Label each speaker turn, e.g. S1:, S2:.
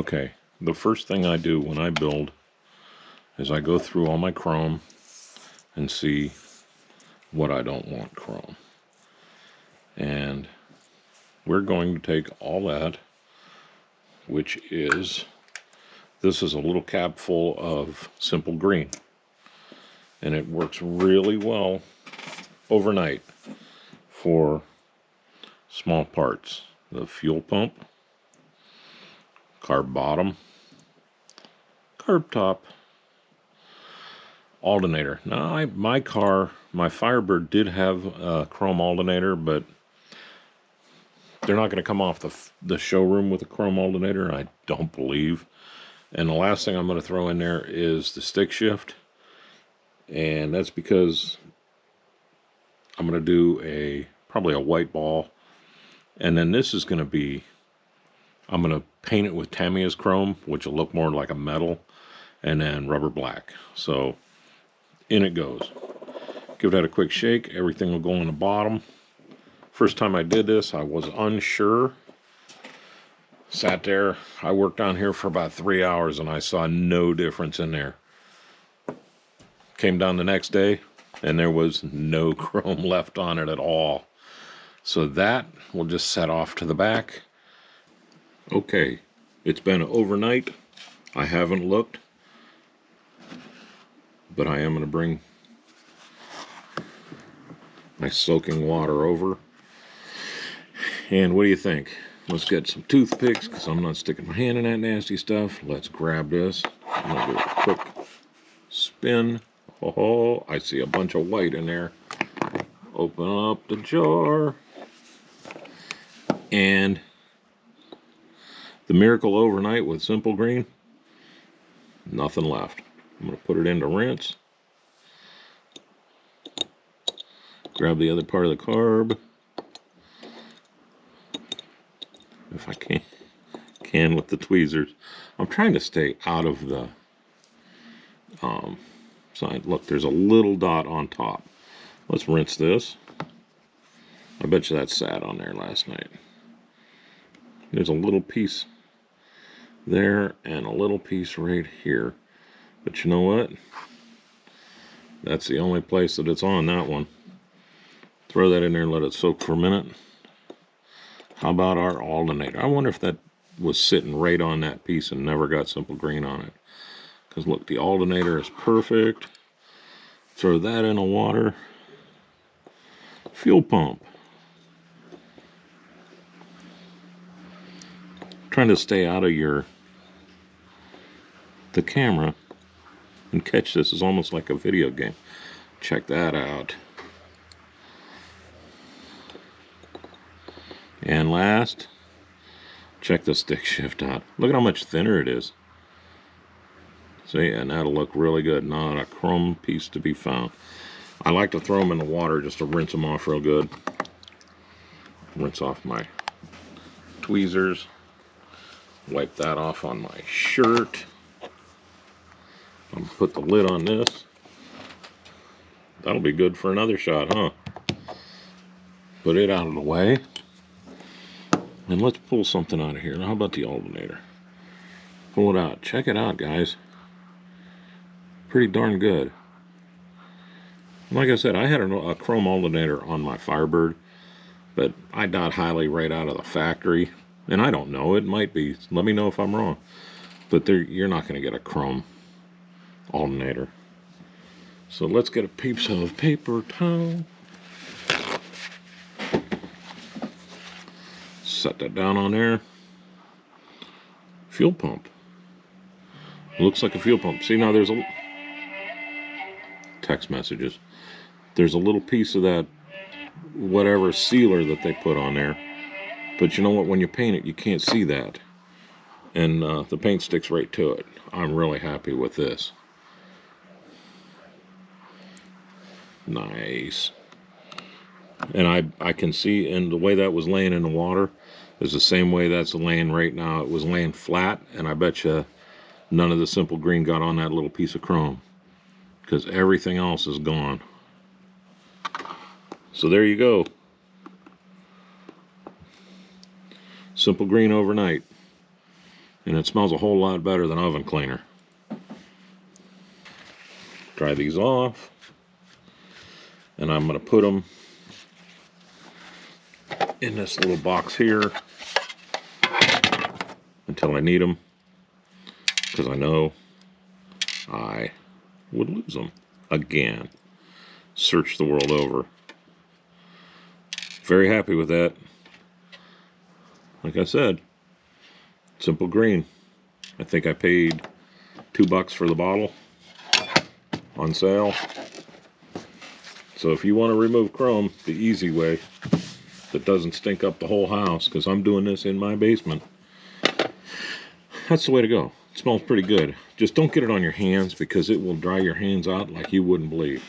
S1: Okay, the first thing I do when I build is I go through all my chrome and see what I don't want chrome. And we're going to take all that, which is, this is a little cap full of simple green. And it works really well overnight for small parts. The fuel pump, carb bottom, carb top, alternator. Now, my Firebird did have a chrome alternator, but they're not going to come off the showroom with a chrome alternator, I don't believe. And the last thing I'm going to throw in there is the stick shift. And that's because I'm going to do probably a white ball. And then this is going to be, I'm going to paint it with Tamiya's chrome, which will look more like a metal, and then rubber black. So in it goes. Give that a quick shake. Everything will go in the bottom. First time I did this, I was unsure. Sat there. I worked on here for about 3 hours, and I saw no difference in there. Came down the next day, and there was no chrome left on it at all. So that will just set off to the back. Okay, it's been overnight. I haven't looked, but I am going to bring my soaking water over. And what do you think? Let's get some toothpicks, because I'm not sticking my hand in that nasty stuff. Let's grab this. I'm going to do a quick spin. Oh, I see a bunch of white in there. Open up the jar. And the miracle overnight with simple green, nothing left. I'm going to put it into rinse. Grab the other part of the carb. If I can with the tweezers. I'm trying to stay out of the side. Look, there's a little dot on top. Let's rinse this. I bet you that sat on there last night. There's a little piece there and a little piece right here. But you know what? That's the only place that it's on, that one. Throw that in there and let it soak for a minute. How about our alternator? I wonder if that was sitting right on that piece and never got simple green on it. Because look, the alternator is perfect. Throw that in the water. Fuel pump. Trying to stay out of the camera and catch this is almost like a video game. Check that out. And last, check the stick shift out. Look at how much thinner it is. See, and that'll look really good. Not a chrome piece to be found. I like to throw them in the water just to rinse them off real good. Rinse off my tweezers. Wipe that off on my shirt. I'm gonna put the lid on this. That'll be good for another shot, huh? Put it out of the way. And let's pull something out of here. Now, how about the alternator? Pull it out. Check it out, guys. Pretty darn good. Like I said, I had a chrome alternator on my Firebird, but I doubt highly right out of the factory. And I don't know. It might be. Let me know if I'm wrong. But you're not going to get a chrome alternator. So let's get a piece of paper towel. Set that down on there. Fuel pump. Looks like a fuel pump. See, now there's a text messages. There's a little piece of that whatever sealer that they put on there. But you know what? When you paint it, you can't see that. And the paint sticks right to it. I'm really happy with this. Nice. And I can see, and the way that was laying in the water is the same way that's laying right now. It was laying flat, and I bet you none of the simple green got on that little piece of chrome, because everything else is gone. So there you go. Simple green overnight. And it smells a whole lot better than oven cleaner. Dry these off. And I'm going to put them in this little box here until I need them, because I know I would lose them again. Search the world over. Very happy with that. Like I said, simple green. I think I paid $2 for the bottle on sale. So if you want to remove chrome the easy way that doesn't stink up the whole house, because I'm doing this in my basement, that's the way to go. It smells pretty good. Just don't get it on your hands, because it will dry your hands out like you wouldn't believe.